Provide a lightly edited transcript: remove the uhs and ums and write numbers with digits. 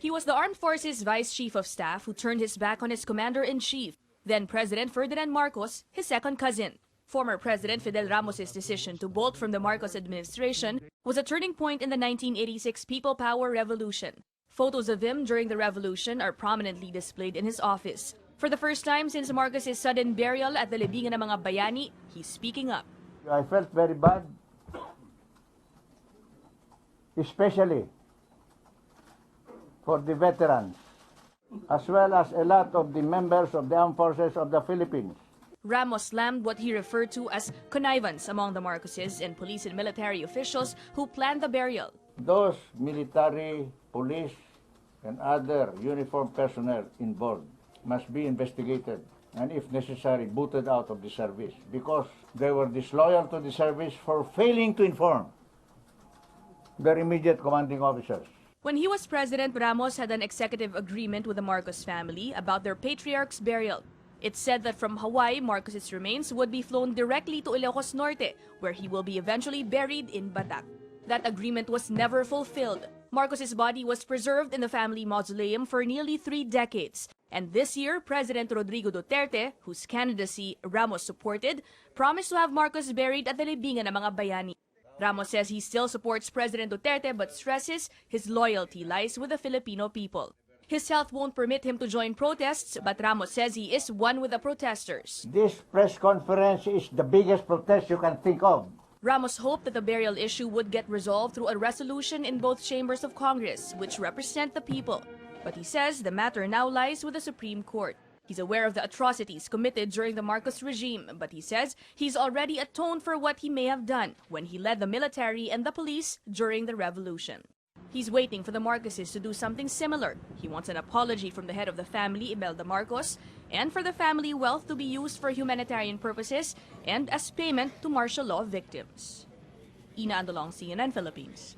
He was the Armed Forces Vice Chief of Staff who turned his back on his Commander-in-Chief, then President Ferdinand Marcos, his second cousin. Former President Fidel Ramos' decision to bolt from the Marcos administration was a turning point in the 1986 People Power Revolution. Photos of him during the revolution are prominently displayed in his office. For the first time since Marcos' sudden burial at the Libingan ng mga Bayani, he's speaking up. I felt very bad, especially for the veterans, as well as a lot of the members of the Armed Forces of the Philippines. Ramos slammed what he referred to as connivance among the Marcoses and police and military officials who planned the burial. Those military, police, and other uniformed personnel involved must be investigated and, if necessary, booted out of the service because they were disloyal to the service for failing to inform their immediate commanding officers. When he was president, Ramos had an executive agreement with the Marcos family about their patriarch's burial. It said that from Hawaii, Marcos' remains would be flown directly to Ilocos Norte, where he will be eventually buried in Batak. That agreement was never fulfilled. Marcos' body was preserved in the family mausoleum for nearly 3 decades. And this year, President Rodrigo Duterte, whose candidacy Ramos supported, promised to have Marcos buried at the Libingan ng mga Bayani. Ramos says he still supports President Duterte but stresses his loyalty lies with the Filipino people. His health won't permit him to join protests, but Ramos says he is one with the protesters. This press conference is the biggest protest you can think of. Ramos hoped that the burial issue would get resolved through a resolution in both chambers of Congress, which represent the people. But he says the matter now lies with the Supreme Court. He's aware of the atrocities committed during the Marcos regime, but he says he's already atoned for what he may have done when he led the military and the police during the revolution. He's waiting for the Marcoses to do something similar. He wants an apology from the head of the family, Imelda Marcos, and for the family wealth to be used for humanitarian purposes and as payment to martial law victims. Ina Andolong, CNN Philippines.